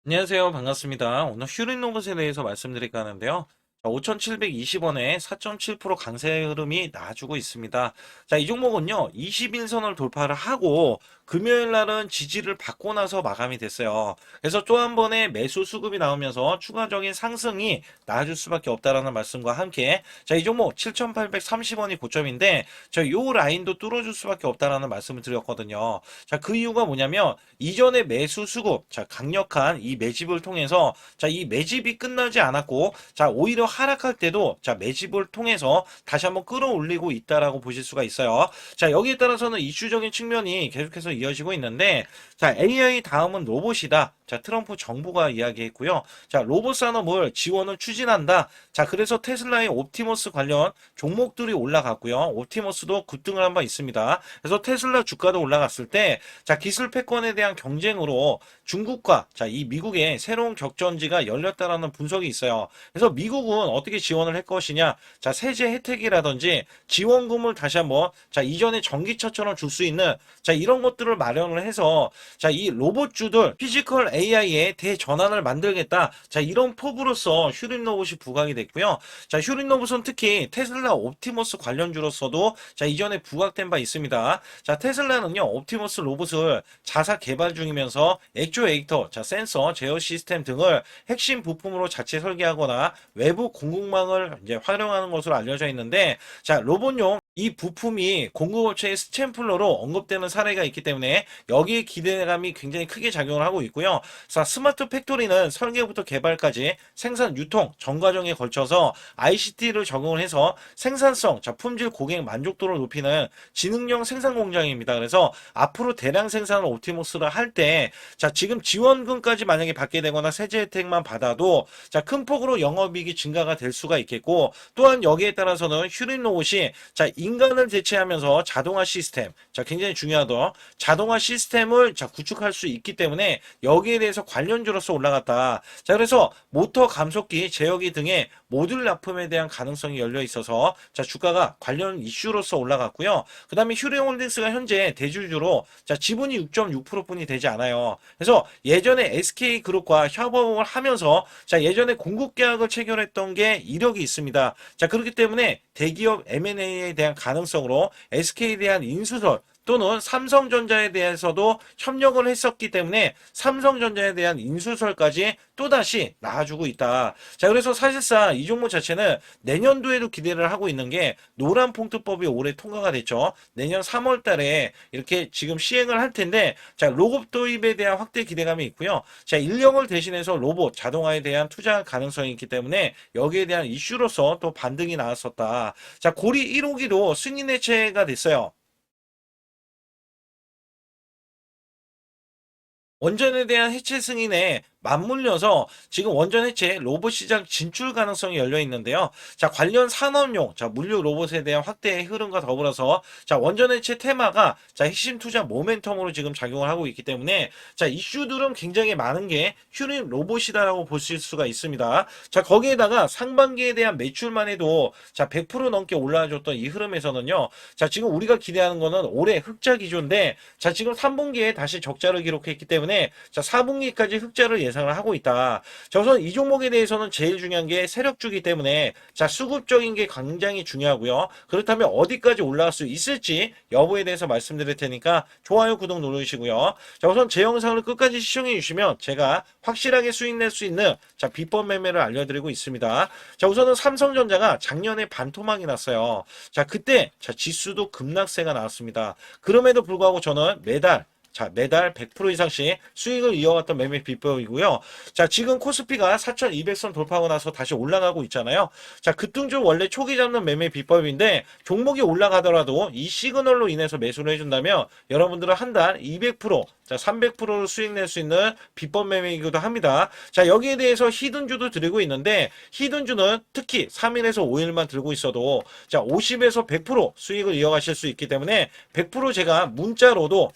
안녕하세요. 반갑습니다. 오늘 슈린 로봇에 대해서 말씀드릴까 하는데요. 5,720원에 4.7% 강세 흐름이 나와주고 있습니다. 자, 이 종목은요, 21선을 돌파를 하고, 금요일 날은 지지를 받고 나서 마감이 됐어요. 그래서 또 한 번의 매수 수급이 나오면서 추가적인 상승이 나와줄 수밖에 없다라는 말씀과 함께, 자, 이 종목 7,830원이 고점인데, 요 라인도 뚫어줄 수밖에 없다라는 말씀을 드렸거든요. 자, 그 이유가 뭐냐면, 이전에 매수 수급, 자, 강력한 이 매집을 통해서, 자, 이 매집이 끝나지 않았고, 자, 오히려 하락할 때도, 자, 매집을 통해서 다시 한번 끌어올리고 있다라고 보실 수가 있어요. 자, 여기에 따라서는 이슈적인 측면이 계속해서 이어지고 있는데, 자, AI 다음은 로봇이다. 자, 트럼프 정부가 이야기했고요. 자, 로봇 산업을 지원을 추진한다. 자, 그래서 테슬라의 옵티머스 관련 종목들이 올라갔고요. 옵티머스도 급등을 한 바 있습니다. 그래서 테슬라 주가도 올라갔을 때, 자, 기술 패권에 대한 경쟁으로 중국과 자, 이 미국의 새로운 격전지가 열렸다라는 분석이 있어요. 그래서 미국은 어떻게 지원을 할 것이냐? 자, 세제 혜택이라든지 지원금을 다시 한번 자, 이전에 전기차처럼 줄 수 있는 자, 이런 것들을 마련을 해서 자, 이 로봇주들 피지컬 AI의 대전환을 만들겠다. 자, 이런 포부로서 슈린 로봇이 부각이 됐고요. 자, 슈린 로봇은 특히 테슬라 옵티머스 관련주로서도 자, 이전에 부각된 바 있습니다. 자, 테슬라는요, 옵티머스 로봇을 자사 개발 중이면서 액추에이터, 자, 센서, 제어 시스템 등을 핵심 부품으로 자체 설계하거나 외부 공급망을 이제 활용하는 것으로 알려져 있는데, 자, 로봇용 이 부품이 공급업체의 스탬플러로 언급되는 사례가 있기 때문에 여기에 기대감이 굉장히 크게 작용을 하고 있고요. 자, 스마트 팩토리는 설계부터 개발까지 생산, 유통, 전 과정에 걸쳐서 ICT를 적용을 해서 생산성, 자, 품질, 고객 만족도를 높이는 지능형 생산 공장입니다. 그래서 앞으로 대량 생산을 옵티머스를 할 때, 자, 지금 지원금까지 만약에 받게 되거나 세제 혜택만 받아도, 자, 큰 폭으로 영업이익이 증가가 될 수가 있겠고, 또한 여기에 따라서는 슈린 로봇이, 자, 인간을 대체하면서 자동화 시스템, 자, 굉장히 중요하죠. 자동화 시스템을 자, 구축할 수 있기 때문에 여기에 대해서 관련주로서 올라갔다. 자, 그래서 모터 감속기, 제어기 등의 모듈 납품에 대한 가능성이 열려 있어서 자, 주가가 관련 이슈로서 올라갔고요. 그 다음에 휴대홀딩스가 현재 대주주로 자, 지분이 6.6%뿐이 되지 않아요. 그래서 예전에 SK그룹과 협업을 하면서 자, 예전에 공급 계약을 체결했던 게 이력이 있습니다. 자, 그렇기 때문에 대기업 M&A에 대한 가능성으로 SK에 대한 인수설 또는 삼성전자에 대해서도 협력을 했었기 때문에 삼성전자에 대한 인수설까지 또다시 나와주고 있다. 자, 그래서 사실상 이 종목 자체는 내년도에도 기대를 하고 있는 게 노란 봉투법이 올해 통과가 됐죠. 내년 3월 달에 이렇게 지금 시행을 할 텐데, 자, 로봇 도입에 대한 확대 기대감이 있고요. 자, 인력을 대신해서 로봇, 자동화에 대한 투자 가능성이 있기 때문에 여기에 대한 이슈로서 또 반등이 나왔었다. 자, 고리 1호기도 승인 해체가 됐어요. 원전에 대한 해체 승인에 맞물려서 지금 원전 해체 로봇 시장 진출 가능성이 열려 있는데요. 자, 관련 산업용, 자, 물류 로봇에 대한 확대의 흐름과 더불어서 자, 원전 해체 테마가 자, 핵심 투자 모멘텀으로 지금 작용을 하고 있기 때문에 자, 이슈들은 굉장히 많은 게 슈린 로봇이다라고 보실 수가 있습니다. 자, 거기에다가 상반기에 대한 매출만 해도 자, 100% 넘게 올라와줬던 이 흐름에서는요. 자, 지금 우리가 기대하는 거는 올해 흑자 기조인데 자, 지금 3분기에 다시 적자를 기록했기 때문에 자, 4분기까지 흑자를 예상을 하고 있다. 자, 우선 이 종목에 대해서는 제일 중요한 게 세력주기 때문에 자, 수급적인 게 굉장히 중요하고요. 그렇다면 어디까지 올라갈 수 있을지 여부에 대해서 말씀드릴 테니까 좋아요, 구독 누르시고요. 자, 우선 제 영상을 끝까지 시청해 주시면 제가 확실하게 수익 낼 수 있는 자, 비법 매매를 알려드리고 있습니다. 자, 우선은 삼성전자가 작년에 반토막이 났어요. 자, 그때 자, 지수도 급락세가 나왔습니다. 그럼에도 불구하고 저는 매달 100% 이상씩 수익을 이어왔던 매매 비법이고요. 자, 지금 코스피가 4,200선 돌파하고 나서 다시 올라가고 있잖아요. 자, 급등주 원래 초기 잡는 매매 비법인데 종목이 올라가더라도 이 시그널로 인해서 매수를 해준다면 여러분들은 한 달 200%, 자, 300%를 수익 낼 수 있는 비법 매매이기도 합니다. 자, 여기에 대해서 히든주도 드리고 있는데 히든주는 특히 3일에서 5일만 들고 있어도 자, 50에서 100% 수익을 이어가실 수 있기 때문에 100% 제가 문자로도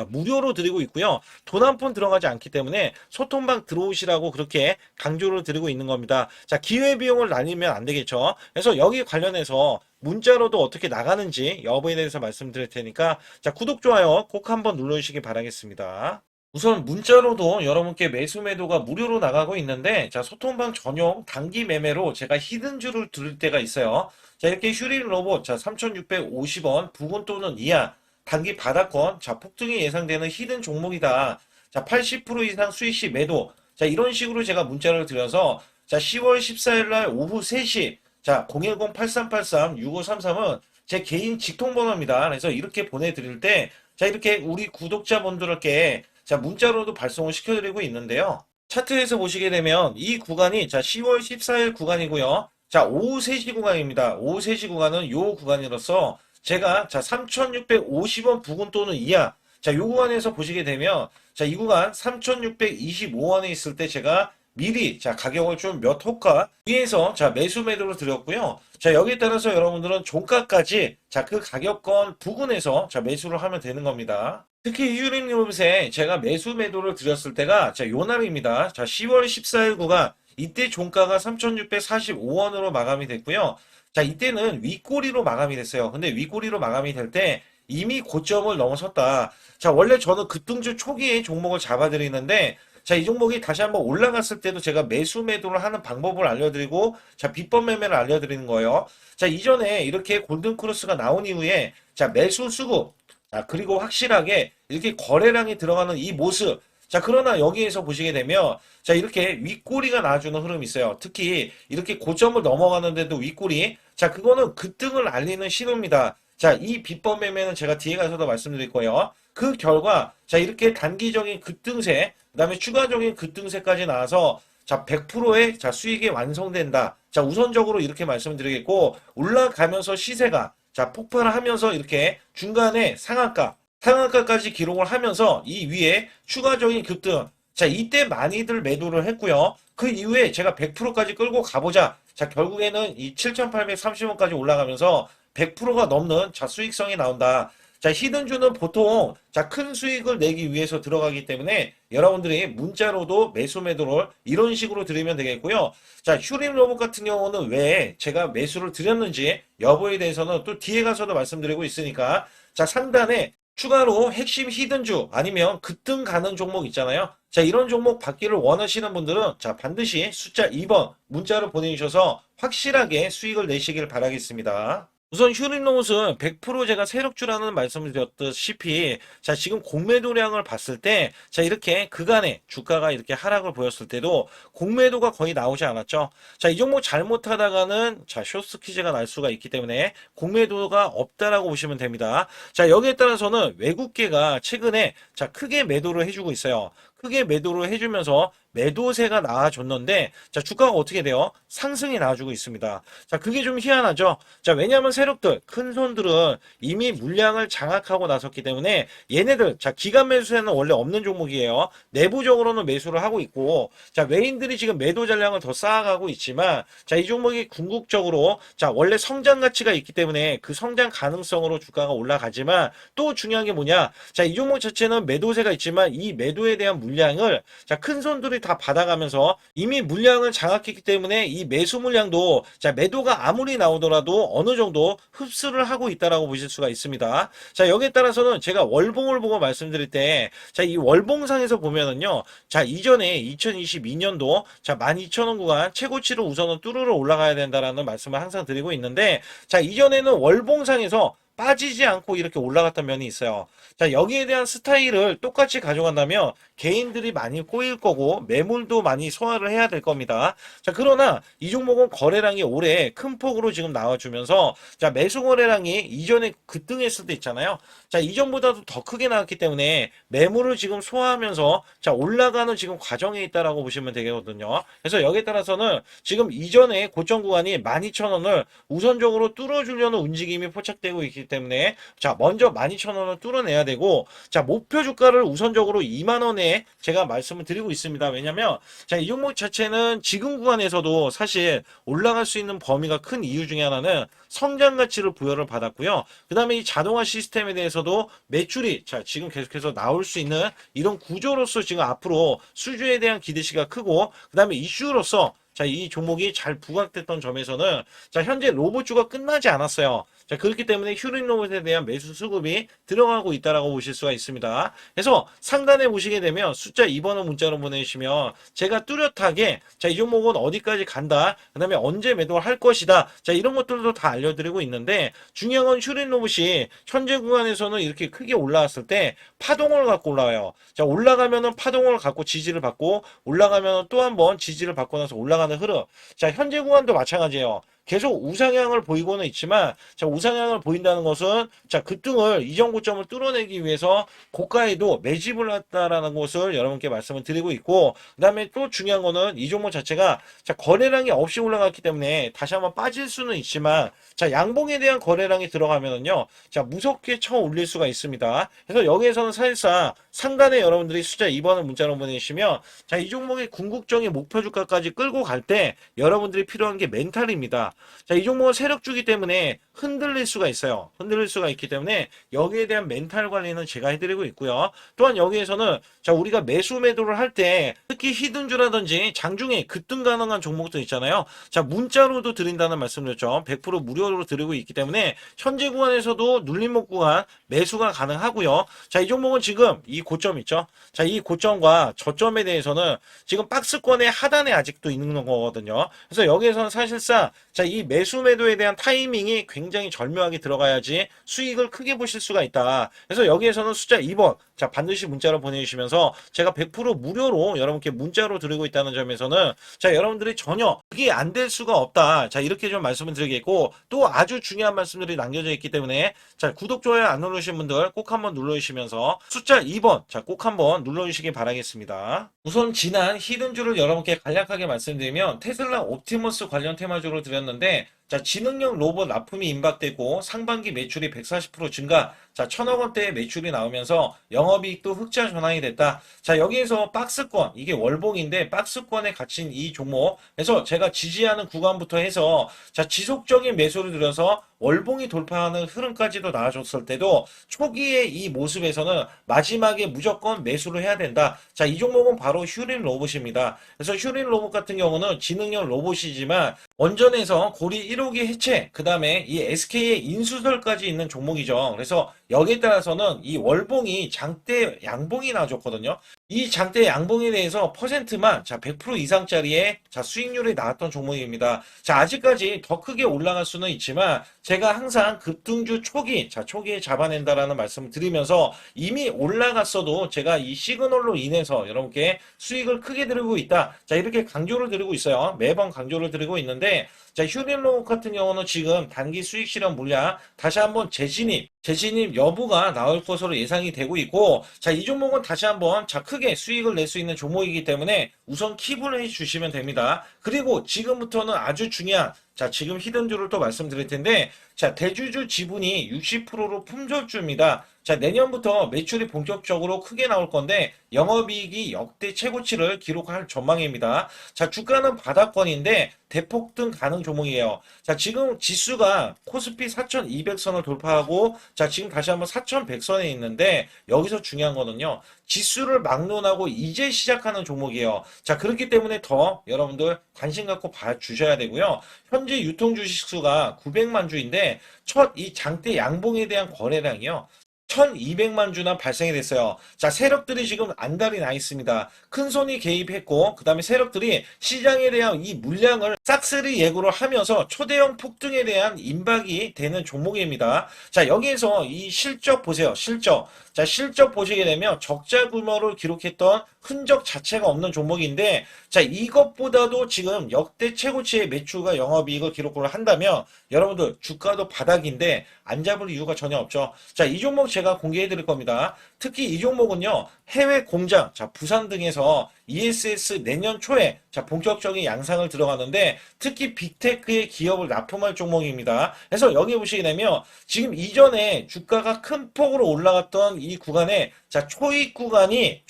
무료로 드리고 있고요. 돈 한 푼 들어가지 않기 때문에 소통방 들어오시라고 그렇게 강조를 드리고 있는 겁니다. 자, 기회비용을 나뉘면 안 되겠죠. 그래서 여기 관련해서 문자로도 어떻게 나가는지 여부에 대해서 말씀드릴 테니까 자, 구독, 좋아요 꼭 한번 눌러주시기 바라겠습니다. 우선 문자로도 여러분께 매수 매도가 무료로 나가고 있는데, 자, 소통방 전용 단기 매매로 제가 히든주를 들을 때가 있어요. 자, 이렇게 슈링 로봇, 자, 3,650원 부근 또는 이하, 단기 바닥권, 자, 폭등이 예상되는 히든 종목이다. 자, 80% 이상 수익 시 매도. 자, 이런 식으로 제가 문자를 드려서, 자, 10월 14일 날 오후 3시, 자, 010-8383-6533은 제 개인 직통번호입니다. 그래서 이렇게 보내드릴 때, 자, 이렇게 우리 구독자분들께 자, 문자로도 발송을 시켜드리고 있는데요. 차트에서 보시게 되면 이 구간이 자, 10월 14일 구간이고요. 자, 오후 3시 구간입니다. 오후 3시 구간은 요 구간이로서 제가 자, 3,650원 부근 또는 이하 자, 요 구간에서 보시게 되면 자, 이 구간 3,625원에 있을 때 제가 미리 자, 가격을 좀 몇 호가 위에서 자, 매수 매도를 드렸고요. 자, 여기에 따라서 여러분들은 종가까지 자, 그 가격권 부근에서 자, 매수를 하면 되는 겁니다. 특히 휴림 로봇에 제가 매수 매도를 드렸을 때가 자, 요 날입니다. 자, 10월 14일 구간 이때 종가가 3,645원으로 마감이 됐고요. 자, 이때는 윗꼬리로 마감이 됐어요. 근데 윗꼬리로 마감이 될 때 이미 고점을 넘어섰다. 자, 원래 저는 급등주 초기에 종목을 잡아드리는데 자, 이 종목이 다시 한번 올라갔을 때도 제가 매수 매도를 하는 방법을 알려드리고 자, 비법 매매를 알려드리는 거예요. 자, 이전에 이렇게 골든 크로스가 나온 이후에 자, 매수 수급 자, 그리고 확실하게 이렇게 거래량이 들어가는 이 모습. 자, 그러나 여기에서 보시게 되면, 자, 이렇게 윗꼬리가 나와주는 흐름이 있어요. 특히 이렇게 고점을 넘어가는데도 윗꼬리. 자, 그거는 급등을 알리는 신호입니다. 자, 이 비법 매매는 제가 뒤에 가서도 말씀드릴 거예요. 그 결과, 자, 이렇게 단기적인 급등세, 그 다음에 추가적인 급등세까지 나와서, 자, 100%의 자, 수익이 완성된다. 자, 우선적으로 이렇게 말씀드리겠고, 올라가면서 시세가 자, 폭발을 하면서 이렇게 중간에 상한가까지 기록을 하면서 이 위에 추가적인 급등. 자, 이때 많이들 매도를 했고요. 그 이후에 제가 100%까지 끌고 가보자. 자, 결국에는 이 7,830원까지 올라가면서 100%가 넘는 자, 수익성이 나온다. 자, 히든주는 보통 자, 큰 수익을 내기 위해서 들어가기 때문에 여러분들이 문자로도 매수 매도를 이런 식으로 드리면 되겠고요. 자, 휴림 로봇 같은 경우는 왜 제가 매수를 드렸는지 여부에 대해서는 또 뒤에 가서도 말씀드리고 있으니까 자, 상단에 추가로 핵심 히든주 아니면 급등 가는 종목 있잖아요. 자, 이런 종목 받기를 원하시는 분들은 자, 반드시 숫자 2번 문자로 보내주셔서 확실하게 수익을 내시길 바라겠습니다. 우선 휴림로봇은 100% 제가 세력주라는 말씀을 드렸다시피 자, 지금 공매도량을 봤을 때 자, 이렇게 그간에 주가가 이렇게 하락을 보였을 때도 공매도가 거의 나오지 않았죠. 자, 이 종목 잘못하다가는 자, 숏스퀴즈가 날 수가 있기 때문에 공매도가 없다라고 보시면 됩니다. 자, 여기에 따라서는 외국계가 최근에 자, 크게 매도를 해주고 있어요. 크게 매도를 해주면서 매도세가 나와줬는데 자, 주가가 어떻게 돼요? 상승이 나와주고 있습니다. 자, 그게 좀 희한하죠. 자, 왜냐하면 세력들 큰 손들은 이미 물량을 장악하고 나섰기 때문에 얘네들 자, 기간 매수에는 원래 없는 종목이에요. 내부적으로는 매수를 하고 있고 자, 외인들이 지금 매도 전량을 더 쌓아가고 있지만 자, 이 종목이 궁극적으로 자, 원래 성장 가치가 있기 때문에 그 성장 가능성으로 주가가 올라가지만 또 중요한 게 뭐냐? 자, 이 종목 자체는 매도세가 있지만 이 매도에 대한 물량을 자, 큰 손들이 다 받아가면서 이미 물량을 장악했기 때문에 이 매수 물량도 자, 매도가 아무리 나오더라도 어느 정도 흡수를 하고 있다라고 보실 수가 있습니다. 자, 여기에 따라서는 제가 월봉을 보고 말씀드릴 때 자, 이 월봉상에서 보면은요. 자, 이전에 2022년도 자, 12,000원 구간 최고치를 우선은 뚜루러 올라가야 된다라는 말씀을 항상 드리고 있는데 자, 이전에는 월봉상에서 빠지지 않고 이렇게 올라갔던 면이 있어요. 자, 여기에 대한 스타일을 똑같이 가져간다면 개인들이 많이 꼬일 거고 매물도 많이 소화를 해야 될 겁니다. 자, 그러나 이 종목은 거래량이 올해 큰 폭으로 지금 나와주면서 자, 매수 거래량이 이전에 급등했을 때 있잖아요. 자, 이전보다도 더 크게 나왔기 때문에 매물을 지금 소화하면서 자, 올라가는 지금 과정에 있다라고 보시면 되거든요. 그래서 여기에 따라서는 지금 이전에 고점 구간이 12,000원을 우선적으로 뚫어주려는 움직임이 포착되고 있기 때문에 자, 먼저 12,000원을 뚫어내야 되고 자, 목표 주가를 우선적으로 2만 원에 제가 말씀을 드리고 있습니다. 왜냐면 자, 이 종목 자체는 지금 구간에서도 사실 올라갈 수 있는 범위가 큰 이유 중에 하나는 성장 가치를 부여를 받았고요. 그다음에 이 자동화 시스템에 대해서도 매출이 자, 지금 계속해서 나올 수 있는 이런 구조로서 지금 앞으로 수주에 대한 기대시가 크고 그다음에 이슈로서 자, 이 종목이 잘 부각됐던 점에서는 자, 현재 로봇주가 끝나지 않았어요. 자, 그렇기 때문에 휴린 로봇에 대한 매수 수급이 들어가고 있다라고 보실 수가 있습니다. 그래서 상단에 보시게 되면 숫자 2번을 문자로 보내주시면 제가 뚜렷하게 자, 이 종목은 어디까지 간다. 그다음에 언제 매도를 할 것이다. 자, 이런 것들도 다 알려드리고 있는데 중요한 건 휴린 로봇이 현재 구간에서는 이렇게 크게 올라왔을 때 파동을 갖고 올라와요. 자, 올라가면은 파동을 갖고 지지를 받고 올라가면 또 한 번 지지를 받고 나서 올라가는 흐름. 자, 현재 구간도 마찬가지예요. 계속 우상향을 보이고는 있지만 자, 우상향을 보인다는 것은 자, 급등을 이전 고점을 뚫어내기 위해서 고가에도 매집을 했다라는 것을 여러분께 말씀을 드리고 있고 그다음에 또 중요한 거는 이 종목 자체가 자, 거래량이 없이 올라갔기 때문에 다시 한번 빠질 수는 있지만 자, 양봉에 대한 거래량이 들어가면은요. 자, 무섭게 쳐 올릴 수가 있습니다. 그래서 여기에서는 사실상 상단에 여러분들이 숫자 2번을 문자로 보내시면 자, 이 종목의 궁극적인 목표 주가까지 끌고 갈 때 여러분들이 필요한 게 멘탈입니다. 자, 이 종목은 세력주기 때문에 흔들릴 수가 있어요. 흔들릴 수가 있기 때문에 여기에 대한 멘탈 관리는 제가 해드리고 있고요. 또한 여기에서는 자, 우리가 매수 매도를 할 때 특히 히든주라든지 장중에 급등 가능한 종목들 있잖아요. 자, 문자로도 드린다는 말씀드렸죠. 100% 무료로 드리고 있기 때문에 현재 구간에서도 눌림목 구간 매수가 가능하고요. 자, 이 종목은 지금 이 고점 있죠. 자, 이 고점과 저점에 대해서는 지금 박스권의 하단에 아직도 있는 거거든요. 그래서 여기에서는 사실상 자, 이 매수 매도에 대한 타이밍이 굉장히 절묘하게 들어가야지 수익을 크게 보실 수가 있다. 그래서 여기에서는 숫자 2번 자, 반드시 문자로 보내주시면서 제가 100% 무료로 여러분께 문자로 드리고 있다는 점에서는 자, 여러분들이 전혀 그게 안 될 수가 없다. 자, 이렇게 좀 말씀을 드리겠고 또 아주 중요한 말씀들이 남겨져 있기 때문에 자, 구독, 좋아요 안 누르신 분들 꼭 한번 눌러주시면서 숫자 2번 자, 꼭 한번 눌러주시기 바라겠습니다. 우선 지난 히든주를 여러분께 간략하게 말씀드리면 테슬라 옵티머스 관련 테마주로 드렸는데 자, 지능형 로봇 납품이 임박되고 상반기 매출이 140% 증가, 자, 1,000억 원대의 매출이 나오면서 영업이익도 흑자 전환이 됐다. 자, 여기에서 박스권, 이게 월봉인데 박스권에 갇힌 이 종목, 그래서 제가 지지하는 구간부터 해서 자, 지속적인 매수를 들여서 월봉이 돌파하는 흐름까지도 나와줬을 때도 초기의 이 모습에서는 마지막에 무조건 매수를 해야 된다. 자, 이 종목은 바로 휴린 로봇입니다. 그래서 휴린 로봇 같은 경우는 지능형 로봇이지만 원전에서 고리 1호기 해체, 그 다음에 이 SK의 인수설까지 있는 종목이죠. 그래서 여기에 따라서는 이 월봉이 장대 양봉이 나와줬거든요. 이 장대 양봉에 대해서 퍼센트만 자, 100% 이상짜리의 자, 수익률이 나왔던 종목입니다. 자, 아직까지 더 크게 올라갈 수는 있지만 제가 항상 급등주 초기, 자, 초기에 잡아낸다라는 말씀을 드리면서 이미 올라갔어도 제가 이 시그널로 인해서 여러분께 수익을 크게 드리고 있다. 자, 이렇게 강조를 드리고 있어요. 매번 강조를 드리고 있는데 자, 휴린로봇 같은 경우는 지금 단기 수익 실현 물량 다시 한번 재진입 여부가 나올 것으로 예상이 되고 있고 자, 이 종목은 다시 한번 자, 크게 수익을 낼 수 있는 종목이기 때문에 우선 킵을 해 주시면 됩니다. 그리고 지금부터는 아주 중요한 자, 지금 히든주를 또 말씀드릴 텐데 자, 대주주 지분이 60%로 품절주입니다. 자, 내년부터 매출이 본격적으로 크게 나올 건데 영업이익이 역대 최고치를 기록할 전망입니다. 자, 주가는 바닥권인데 대폭등 가능 종목이에요. 자, 지금 지수가 코스피 4,200선을 돌파하고 자, 지금 다시 한번 4,100선에 있는데 여기서 중요한 거는요. 지수를 막론하고 이제 시작하는 종목이에요. 자, 그렇기 때문에 더 여러분들 관심 갖고 봐주셔야 되고요. 현재 유통 주식수가 900만 주인데 첫 이 장대 양봉에 대한 거래량이요. 1,200만 주나 발생이 됐어요. 자, 세력들이 지금 안달이 나 있습니다. 큰 손이 개입했고, 그 다음에 세력들이 시장에 대한 이 물량을 싹쓸이 예고를 하면서 초대형 폭등에 대한 임박이 되는 종목입니다. 자, 여기에서 이 실적 보세요. 실적. 자, 실적 보시게 되면 적자 규모를 기록했던 흔적 자체가 없는 종목인데, 자, 이것보다도 지금 역대 최고치의 매출과 영업이익을 기록을 한다면, 여러분들 주가도 바닥인데 안 잡을 이유가 전혀 없죠. 자, 이 종목 제가 공개해 드릴 겁니다. 특히 이 종목은요, 해외 공장, 자, 부산 등에서 ESS 내년 초에 자, 본격적인 양상을 들어가는데 특히 빅테크의 기업을 납품할 종목입니다. 그래서 여기 보시게 되면 지금 이전에 주가가 큰 폭으로 올라갔던 이 구간에 자, 초입 구간이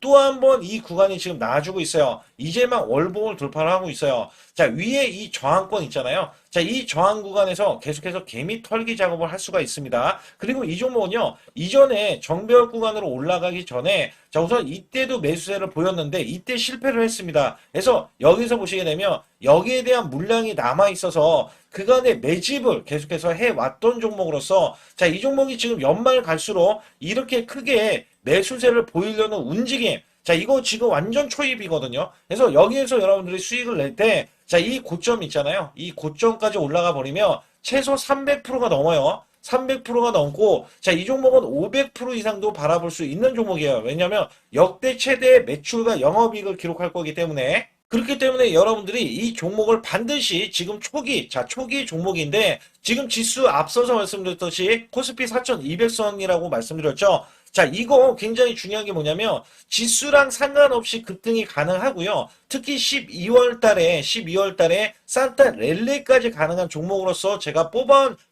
또 한 번 이 구간이 지금 나와주고 있어요. 이제 막 월봉을 돌파를 하고 있어요. 자, 위에 이 저항권 있잖아요. 자, 이 저항 구간에서 계속해서 개미 털기 작업을 할 수가 있습니다. 그리고 이 종목은요, 이전에 정배열 구간으로 올라가기 전에, 자, 우선 이때도 매수세를 보였는데, 이때 실패를 했습니다. 그래서 여기서 보시게 되면, 여기에 대한 물량이 남아있어서, 그간의 매집을 계속해서 해왔던 종목으로서, 자, 이 종목이 지금 연말 갈수록 이렇게 크게 매수세를 보이려는 움직임, 자, 이거 지금 완전 초입이거든요. 그래서 여기에서 여러분들이 수익을 낼 때, 자, 이 고점 있잖아요. 이 고점까지 올라가 버리면 최소 300%가 넘어요. 300%가 넘고, 자, 이 종목은 500% 이상도 바라볼 수 있는 종목이에요. 왜냐면 역대 최대 매출과 영업이익을 기록할 거기 때문에. 그렇기 때문에 여러분들이 이 종목을 반드시 지금 초기, 자, 초기 종목인데, 지금 지수 앞서서 말씀드렸듯이 코스피 4200선이라고 말씀드렸죠. 자, 이거 굉장히 중요한 게 뭐냐면, 지수랑 상관없이 급등이 가능하고요. 특히 12월 달에 산타 랠리까지 가능한 종목으로서 제가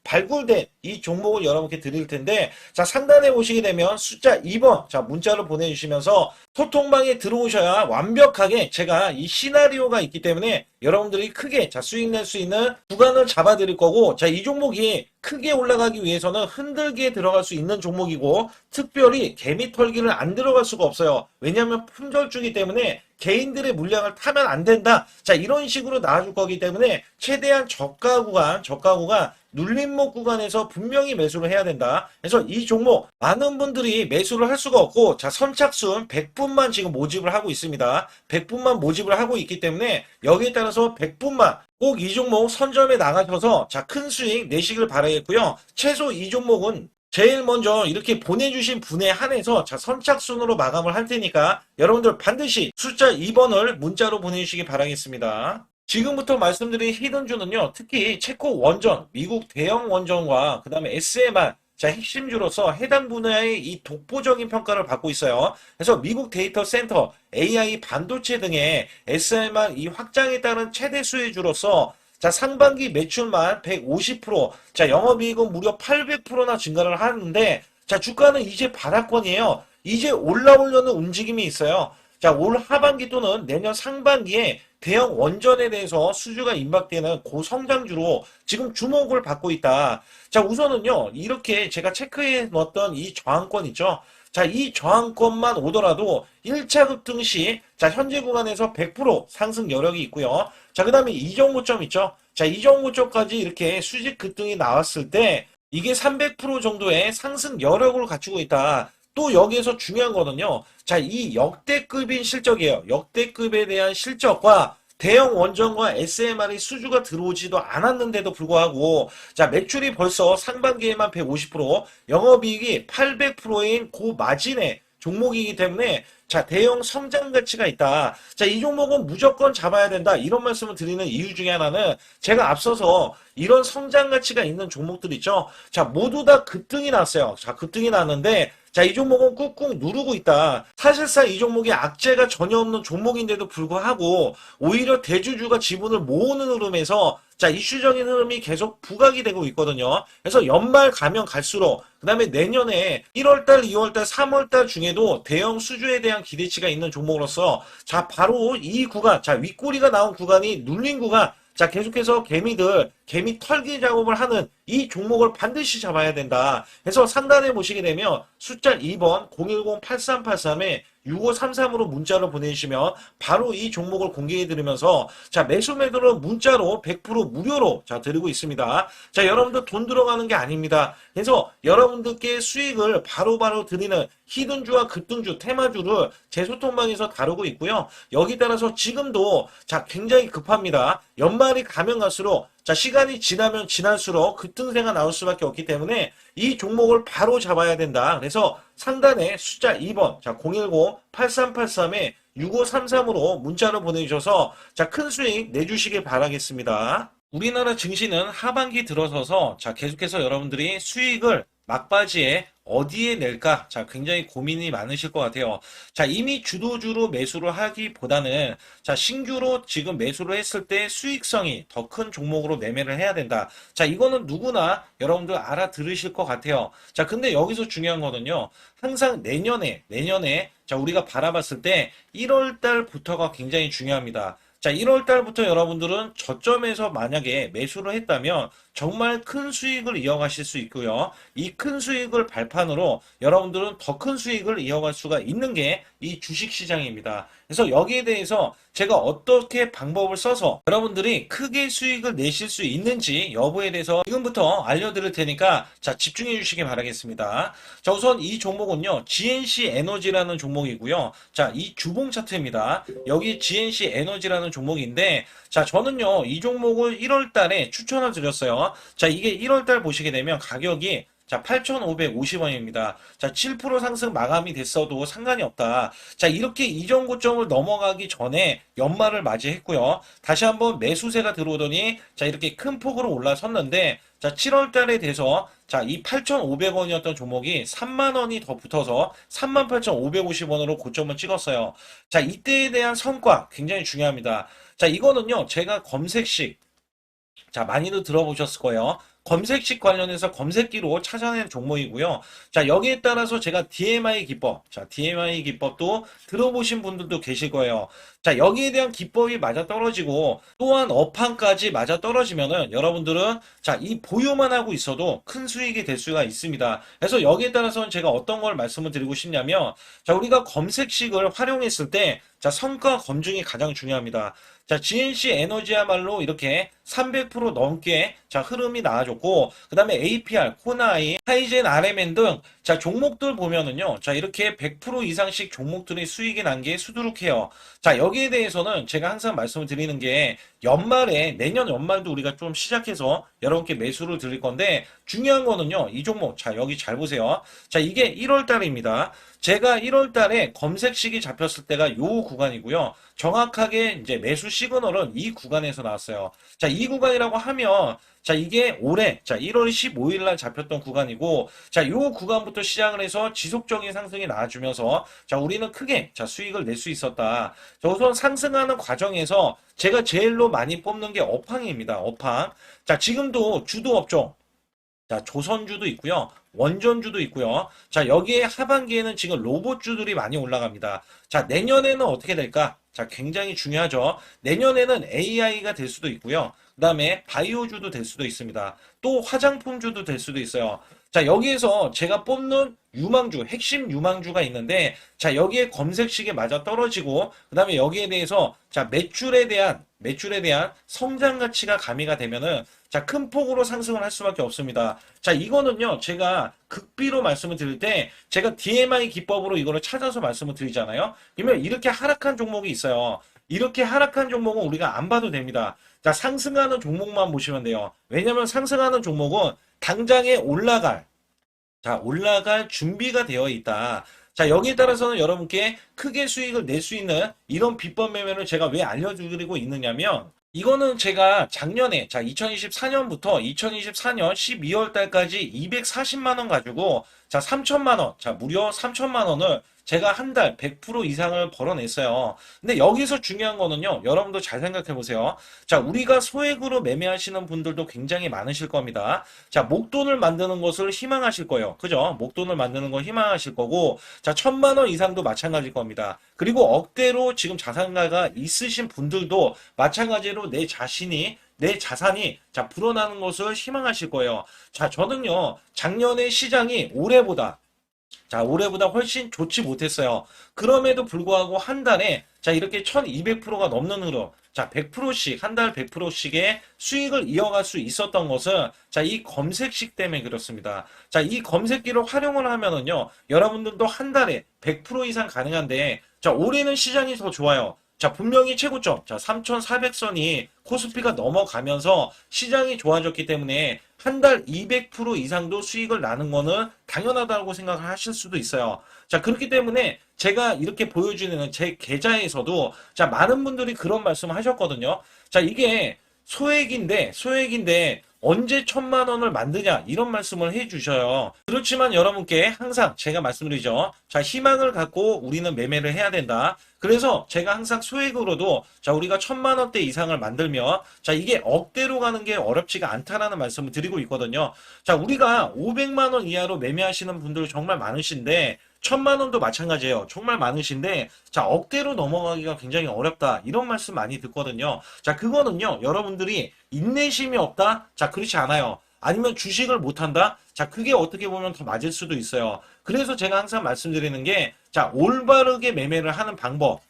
발굴된 이 종목을 여러분께 드릴 텐데, 자, 상단에 보시게 되면 숫자 2번, 자, 문자를 보내주시면서 소통방에 들어오셔야 완벽하게 제가 이 시나리오가 있기 때문에 여러분들이 크게, 자, 수익 낼 수 있는 구간을 잡아 드릴 거고, 자, 이 종목이 크게 올라가기 위해서는 흔들기에 들어갈 수 있는 종목이고, 특별히 개미 털기를 안 들어갈 수가 없어요. 왜냐하면 품절주기 때문에 개인들의 물량을 타면 안 된다. 자, 이런 식으로 나와줄 거기 때문에 최대한 저가 구간 눌림목 구간에서 분명히 매수를 해야 된다. 그래서 이 종목 많은 분들이 매수를 할 수가 없고, 자, 선착순 100분만 지금 모집을 하고 있습니다. 100분만 모집을 하고 있기 때문에 여기에 따라서 100분만 꼭 이 종목 선점에 나가셔서, 자, 큰 수익 내시길 바라겠고요. 최소 이 종목은 제일 먼저 이렇게 보내주신 분에 한해서, 자, 선착순으로 마감을 할 테니까 여러분들 반드시 숫자 2번을 문자로 보내주시기 바라겠습니다. 지금부터 말씀드린 히든주는요, 특히 체코 원전, 미국 대형 원전과 그 다음에 SMR, 자, 핵심주로서 해당 분야의 이 독보적인 평가를 받고 있어요. 그래서 미국 데이터 센터, AI 반도체 등의 SMR 이 확장에 따른 최대 수혜주로서, 자, 상반기 매출만 150%, 자, 영업이익은 무려 800%나 증가를 하는데, 자, 주가는 이제 바닥권이에요. 이제 올라오려는 움직임이 있어요. 자, 올 하반기 또는 내년 상반기에 대형 원전에 대해서 수주가 임박되는 고성장주로 지금 주목을 받고 있다. 자, 우선은요, 이렇게 제가 체크해 놓았던 이 저항권 있죠. 자, 이 저항권만 오더라도 1차 급등 시, 자, 현재 구간에서 100% 상승 여력이 있고요. 자, 그 다음에 이전 고점 있죠. 자, 이전 고점까지 이렇게 수직 급등이 나왔을 때 이게 300% 정도의 상승 여력을 갖추고 있다. 또 여기에서 중요한 거는요. 자, 이 역대급인 실적이에요. 역대급에 대한 실적과 대형 원전과 SMR이 수주가 들어오지도 않았는데도 불구하고, 자, 매출이 벌써 상반기에만 150%, 영업이익이 800%인 고마진의 종목이기 때문에, 자, 대형 성장 가치가 있다. 자, 이 종목은 무조건 잡아야 된다. 이런 말씀을 드리는 이유 중에 하나는 제가 앞서서 이런 성장 가치가 있는 종목들 있죠. 자, 모두 다 급등이 났어요. 자, 급등이 났는데, 자, 이 종목은 꾹꾹 누르고 있다. 사실상 이 종목이 악재가 전혀 없는 종목인데도 불구하고 오히려 대주주가 지분을 모으는 흐름에서, 자, 이슈적인 흐름이 계속 부각이 되고 있거든요. 그래서 연말 가면 갈수록, 그 다음에 내년에 1월달, 2월달, 3월달 중에도 대형 수주에 대한 기대치가 있는 종목으로서, 자, 바로 이 구간, 자, 윗꼬리가 나온 구간이 눌린 구간, 자, 계속해서 개미 털기 작업을 하는 이 종목을 반드시 잡아야 된다. 그래서 상단에 보시게 되면 숫자 2번 010-8383에 6533으로 문자를 보내주시면 바로 이 종목을 공개해드리면서, 자, 매수 매도는 문자로 100% 무료로, 자, 드리고 있습니다. 자, 여러분들 돈 들어가는 게 아닙니다. 그래서 여러분들께 수익을 바로바로 드리는 히든주와 급등주, 테마주를 제 소통방에서 다루고 있고요. 여기 따라서 지금도, 자, 굉장히 급합니다. 연말이 가면 갈수록, 자, 시간이 지나면 지날수록 급등세가 나올 수밖에 없기 때문에 이 종목을 바로 잡아야 된다. 그래서 상단에 숫자 2번, 자, 010-8383에 6533으로 문자를 보내주셔서, 자, 큰 수익 내주시길 바라겠습니다. 우리나라 증시는 하반기 들어서서, 자, 계속해서 여러분들이 수익을 막바지에 어디에 낼까? 자, 굉장히 고민이 많으실 것 같아요. 자, 이미 주도주로 매수를 하기보다는, 자, 신규로 지금 매수를 했을 때 수익성이 더 큰 종목으로 매매를 해야 된다. 자, 이거는 누구나 여러분들 알아들으실 것 같아요. 자, 근데 여기서 중요한 거는요. 항상 내년에 자, 우리가 바라봤을 때 1월 달부터가 굉장히 중요합니다. 자, 1월 달부터 여러분들은 저점에서 만약에 매수를 했다면 정말 큰 수익을 이어가실 수 있고요. 이 큰 수익을 발판으로 여러분들은 더 큰 수익을 이어갈 수가 있는 게 이 주식 시장입니다. 그래서 여기에 대해서 제가 어떻게 방법을 써서 여러분들이 크게 수익을 내실 수 있는지 여부에 대해서 지금부터 알려드릴 테니까 자, 집중해 주시기 바라겠습니다. 자, 우선 이 종목은요, GNC 에너지라는 종목이고요. 자, 이 주봉 차트입니다. 여기 GNC 에너지라는 종목인데, 자, 저는요, 이 종목을 1월 달에 추천을 드렸어요. 자, 이게 1월 달 보시게 되면 가격이 자, 8,550원입니다. 자, 7% 상승 마감이 됐어도 상관이 없다. 자, 이렇게 이전 고점을 넘어가기 전에 연말을 맞이했고요. 다시 한번 매수세가 들어오더니 자, 이렇게 큰 폭으로 올라섰는데 자, 7월 달에 돼서 자, 이 8,500원이었던 종목이 3만 원이 더 붙어서 38,550원으로 고점을 찍었어요. 자, 이때에 대한 성과 굉장히 중요합니다. 자, 이거는요, 제가 검색식 자, 많이들 들어보셨을 거예요. 검색식 관련해서 검색기로 찾아낸 종목이고요. 자, 여기에 따라서 제가 DMI 기법, 자, DMI 기법도 들어보신 분들도 계실 거예요. 자, 여기에 대한 기법이 맞아 떨어지고 또한 업황까지 맞아 떨어지면은 여러분들은 자, 이 보유만 하고 있어도 큰 수익이 될 수가 있습니다. 그래서 여기에 따라서는 제가 어떤 걸 말씀을 드리고 싶냐면 자, 우리가 검색식을 활용했을 때 자, 성과 검증이 가장 중요합니다. 자, GNC 에너지야말로 이렇게 300% 넘게 자, 흐름이 나와줬고, 그 다음에 APR, 코나이, 하이젠, RMN 등 자, 종목들 보면은요. 자, 이렇게 100% 이상씩 종목들이 수익이 난 게 수두룩해요. 자, 여기에 대해서는 제가 항상 말씀을 드리는 게 연말에 내년 연말도 우리가 좀 시작해서 여러분께 매수를 드릴 건데 중요한 거는요. 이 종목 자, 여기 잘 보세요. 자, 이게 1월 달입니다. 제가 1월 달에 검색식이 잡혔을 때가 요 구간이고요. 정확하게 이제 매수 시그널은 이 구간에서 나왔어요. 자, 이 구간이라고 하면 자, 이게 올해 자, 1월 15일 날 잡혔던 구간이고 자, 요 구간부터 시작을 해서 지속적인 상승이 나와주면서 자, 우리는 크게 자, 수익을 낼 수 있었다. 자, 우선 상승하는 과정에서 제가 제일로 많이 뽑는 게 업황입니다. 업황. 자, 지금도 주도 업종 자, 조선주도 있고요. 원전주도 있고요. 자, 여기에 하반기에는 지금 로봇주들이 많이 올라갑니다. 자, 내년에는 어떻게 될까? 자, 굉장히 중요하죠. 내년에는 AI가 될 수도 있고요. 그 다음에 바이오주도 될 수도 있습니다. 또 화장품주도 될 수도 있어요. 자, 여기에서 제가 뽑는 유망주, 핵심 유망주가 있는데, 자, 여기에 검색식에 맞아 떨어지고, 그 다음에 여기에 대해서, 자, 매출에 대한 성장 가치가 가미가 되면은, 자, 큰 폭으로 상승을 할 수밖에 없습니다. 자, 이거는요, 제가 극비로 말씀을 드릴 때, 제가 DMI 기법으로 이거를 찾아서 말씀을 드리잖아요. 그러면 이렇게 하락한 종목이 있어요. 이렇게 하락한 종목은 우리가 안 봐도 됩니다. 자, 상승하는 종목만 보시면 돼요. 왜냐면 상승하는 종목은 당장에 올라갈 준비가 되어 있다. 자, 여기에 따라서는 여러분께 크게 수익을 낼 수 있는 이런 비법 매매를 제가 왜 알려드리고 있느냐면, 이거는 제가 작년에, 자, 2024년부터 2024년 12월 달까지 240만 원 가지고, 자, 3천만 원, 자, 무려 3천만 원을 제가 한 달 100% 이상을 벌어냈어요. 근데 여기서 중요한 거는요, 여러분도 잘 생각해 보세요. 자, 우리가 소액으로 매매하시는 분들도 굉장히 많으실 겁니다. 자, 목돈을 만드는 것을 희망하실 거예요. 그죠? 목돈을 만드는 걸 희망하실 거고, 자, 1,000만 원 이상도 마찬가지일 겁니다. 그리고 억대로 지금 자산가가 있으신 분들도 마찬가지로 내 자산이 자 불어나는 것을 희망하실 거예요. 자, 저는요 작년에 시장이 올해보다 훨씬 좋지 못했어요. 그럼에도 불구하고 한 달에 자 이렇게 1200%가 넘는 흐름, 자 100%씩 한 달 100%씩의 수익을 이어갈 수 있었던 것은 자 이 검색식 때문에 그렇습니다. 자, 이 검색기를 활용을 하면은요 여러분들도 한 달에 100% 이상 가능한데 자 올해는 시장이 더 좋아요. 자, 분명히 최고점, 자, 3,400선이 코스피가 넘어가면서 시장이 좋아졌기 때문에 한 달 200% 이상도 수익을 나는 거는 당연하다고 생각을 하실 수도 있어요. 자, 그렇기 때문에 제가 이렇게 보여주는 제 계좌에서도 자, 많은 분들이 그런 말씀을 하셨거든요. 자, 이게 소액인데 언제 1,000만 원을 만드냐 이런 말씀을 해주셔요. 그렇지만 여러분께 항상 제가 말씀드리죠. 자, 희망을 갖고 우리는 매매를 해야 된다. 그래서 제가 항상 소액으로도 자 우리가 1,000만 원대 이상을 만들면 자 이게 억대로 가는 게 어렵지가 않다라는 말씀을 드리고 있거든요. 자, 우리가 500만 원 이하로 매매하시는 분들 정말 많으신데 천만 원도 마찬가지예요. 정말 많으신데 자 억대로 넘어가기가 굉장히 어렵다 이런 말씀 많이 듣거든요. 자 그거는요 여러분들이 인내심이 없다? 자 그렇지 않아요. 아니면 주식을 못한다? 자 그게 어떻게 보면 더 맞을 수도 있어요. 그래서 제가 항상 말씀드리는 게 자 올바르게 매매를 하는 방법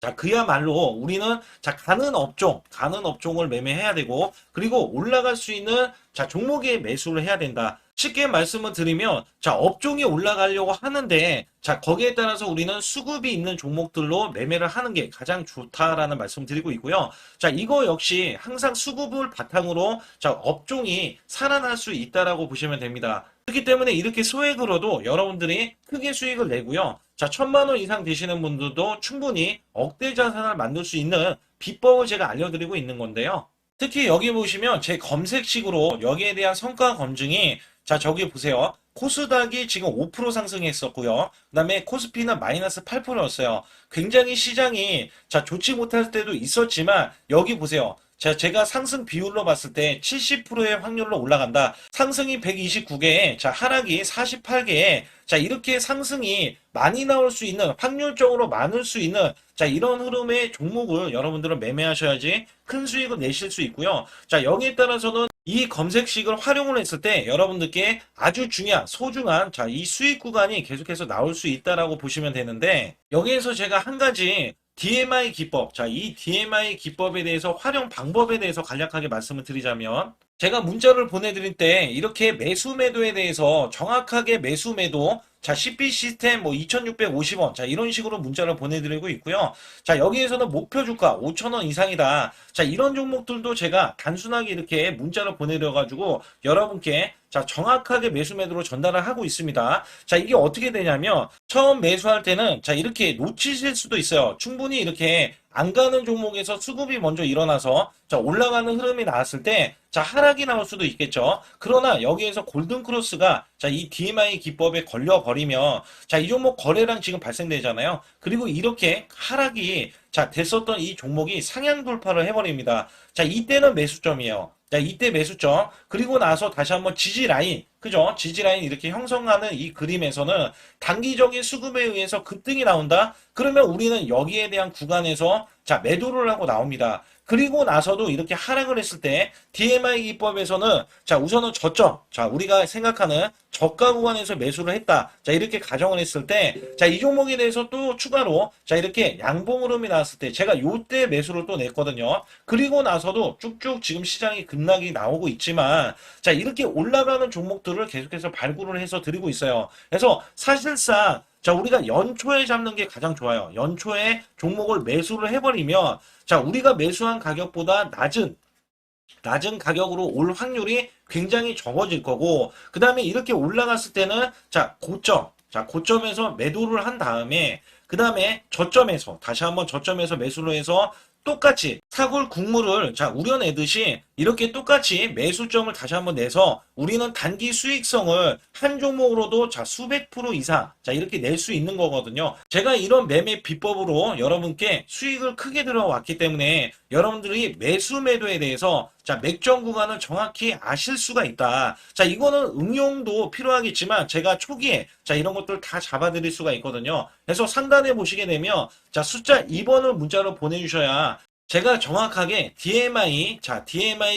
자, 그야말로 우리는 자, 가는 업종을 매매해야 되고, 그리고 올라갈 수 있는 자, 종목에 매수를 해야 된다. 쉽게 말씀을 드리면, 자, 업종이 올라가려고 하는데, 자, 거기에 따라서 우리는 수급이 있는 종목들로 매매를 하는 게 가장 좋다라는 말씀을 드리고 있고요. 자, 이거 역시 항상 수급을 바탕으로 자, 업종이 살아날 수 있다라고 보시면 됩니다. 그렇기 때문에 이렇게 소액으로도 여러분들이 크게 수익을 내고요. 자, 천만 원 이상 되시는 분들도 충분히 억대 자산을 만들 수 있는 비법을 제가 알려드리고 있는 건데요. 특히 여기 보시면 제 검색식으로 여기에 대한 성과 검증이 자, 저기 보세요. 코스닥이 지금 5% 상승했었고요. 그 다음에 코스피는 마이너스 8%였어요. 굉장히 시장이 자, 좋지 못할 때도 있었지만 여기 보세요. 자, 제가 상승 비율로 봤을 때 70%의 확률로 올라간다. 상승이 129개에, 자, 하락이 48개에, 자, 이렇게 상승이 많이 나올 수 있는, 확률적으로 많을 수 있는, 자, 이런 흐름의 종목을 여러분들은 매매하셔야지 큰 수익을 내실 수 있고요. 자, 여기에 따라서는 이 검색식을 활용을 했을 때 여러분들께 아주 중요한, 소중한, 자, 이 수익 구간이 계속해서 나올 수 있다라고 보시면 되는데, 여기에서 제가 한 가지 DMI 기법, 자, 이 DMI 기법에 대해서 활용 방법에 대해서 간략하게 말씀을 드리자면, 제가 문자를 보내드릴 때 이렇게 매수 매도에 대해서 정확하게 매수 매도, 자, CP 시스템 뭐 2,650원, 자, 이런 식으로 문자를 보내드리고 있고요. 자, 여기에서는 목표 주가 5,000원 이상이다. 자, 이런 종목들도 제가 단순하게 이렇게 문자를 보내드려가지고 여러분께 자, 정확하게 매수 매도로 전달을 하고 있습니다. 자, 이게 어떻게 되냐면 처음 매수할 때는 자, 이렇게 놓치실 수도 있어요. 충분히 이렇게 안 가는 종목에서 수급이 먼저 일어나서 자, 올라가는 흐름이 나왔을 때 자, 하락이 나올 수도 있겠죠. 그러나 여기에서 골든 크로스가 자, 이 DMI 기법에 걸려 버리면 자, 이 종목 거래량 지금 발생되잖아요. 그리고 이렇게 하락이 자, 됐었던 이 종목이 상향 돌파를 해버립니다. 자, 이때는 매수점이에요. 자, 이때 매수점. 그리고 나서 다시 한번 지지 라인. 그죠? 지지 라인 이렇게 형성하는 이 그림에서는 단기적인 수급에 의해서 급등이 나온다? 그러면 우리는 여기에 대한 구간에서 자, 매도를 하고 나옵니다. 그리고 나서도 이렇게 하락을 했을 때 DMI 기법에서는 자, 우선은 저점. 자, 우리가 생각하는 저가 구간에서 매수를 했다. 자, 이렇게 가정을 했을 때 자, 이 종목에 대해서 또 추가로 자, 이렇게 양봉 흐름이 나왔을 때 제가 요때 매수를 또 냈거든요. 그리고 나서도 쭉쭉 지금 시장이 급락이 나오고 있지만 자, 이렇게 올라가는 종목들을 계속해서 발굴을 해서 드리고 있어요. 그래서 사실상 자, 우리가 연초에 잡는 게 가장 좋아요. 연초에 종목을 매수를 해버리면 자, 우리가 매수한 가격보다 낮은 가격으로 올 확률이 굉장히 적어질 거고, 그 다음에 이렇게 올라갔을 때는, 자, 고점에서 매도를 한 다음에, 그 다음에 저점에서, 다시 한번 저점에서 매수를 해서 똑같이 사골 국물을 자 우려내듯이 이렇게 똑같이 매수점을 다시 한번 내서 우리는 단기 수익성을 한 종목으로도 자 수백 프로 이상 자 이렇게 낼 수 있는 거거든요. 제가 이런 매매 비법으로 여러분께 수익을 크게 들어왔기 때문에 여러분들이 매수 매도에 대해서 자 맥점 구간을 정확히 아실 수가 있다. 자 이거는 응용도 필요하겠지만 제가 초기에 자 이런 것들 다 잡아드릴 수가 있거든요. 그래서 상단에 보시게 되면 자 숫자 2번을 문자로 보내주셔야 제가 정확하게 DMI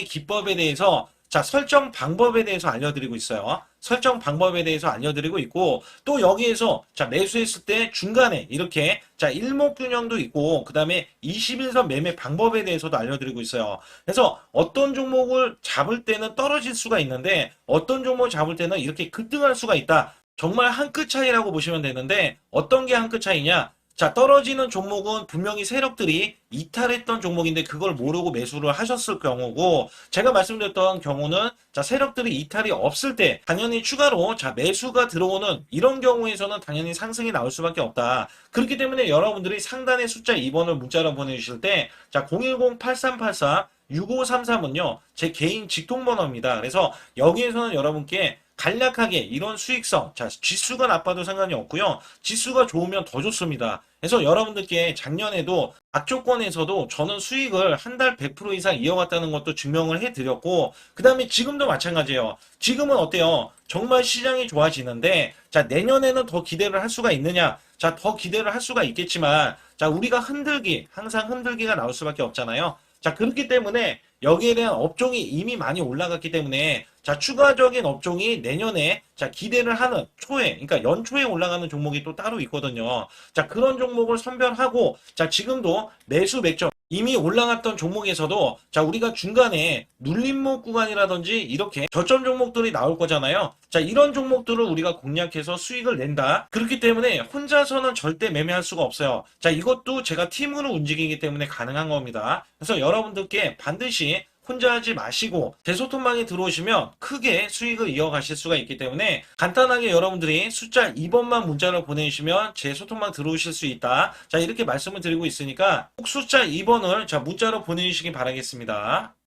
기법에 대해서 자, 설정 방법에 대해서 알려드리고 있어요. 설정 방법에 대해서 알려드리고 있고, 또 여기에서, 자, 매수했을 때 중간에 이렇게, 자, 일목균형도 있고, 그 다음에 21선 매매 방법에 대해서도 알려드리고 있어요. 그래서 어떤 종목을 잡을 때는 떨어질 수가 있는데, 어떤 종목을 잡을 때는 이렇게 급등할 수가 있다. 정말 한 끗 차이라고 보시면 되는데, 어떤 게 한 끗 차이냐? 자, 떨어지는 종목은 분명히 세력들이 이탈했던 종목인데 그걸 모르고 매수를 하셨을 경우고 제가 말씀드렸던 경우는 자, 세력들이 이탈이 없을 때 당연히 추가로 자, 매수가 들어오는 이런 경우에서는 당연히 상승이 나올 수밖에 없다. 그렇기 때문에 여러분들이 상단에 숫자 2번을 문자로 보내주실 때 자, 010-8384 6533은요, 제 개인 직통번호입니다. 그래서 여기에서는 여러분께 간략하게 이런 수익성, 자, 지수가 나빠도 상관이 없고요. 지수가 좋으면 더 좋습니다. 그래서 여러분들께 작년에도 악조건에서도 저는 수익을 한 달 100% 이상 이어갔다는 것도 증명을 해드렸고, 그 다음에 지금도 마찬가지예요. 지금은 어때요? 정말 시장이 좋아지는데, 자, 내년에는 더 기대를 할 수가 있느냐? 자, 더 기대를 할 수가 있겠지만, 자, 우리가 항상 흔들기가 나올 수밖에 없잖아요. 자, 그렇기 때문에 여기에 대한 업종이 이미 많이 올라갔기 때문에 자, 추가적인 업종이 내년에 자, 기대를 하는 초에, 그러니까 연초에 올라가는 종목이 또 따로 있거든요. 자, 그런 종목을 선별하고 자, 지금도 매수 맥점 이미 올라갔던 종목에서도 자, 우리가 중간에 눌림목 구간이라든지 이렇게 저점 종목들이 나올 거잖아요. 자, 이런 종목들을 우리가 공략해서 수익을 낸다. 그렇기 때문에 혼자서는 절대 매매할 수가 없어요. 자, 이것도 제가 팀으로 움직이기 때문에 가능한 겁니다. 그래서 여러분들께 반드시 혼자 하지 마시고 제 소통방에 들어오시면 크게 수익을 이어가실 수가 있기 때문에 간단하게 여러분들이 숫자 2번만 문자를 보내주시면 제 소통방 들어오실 수 있다. 자, 이렇게 말씀을 드리고 있으니까 꼭 숫자 2번을 자, 문자로 보내주시기 바라겠습니다.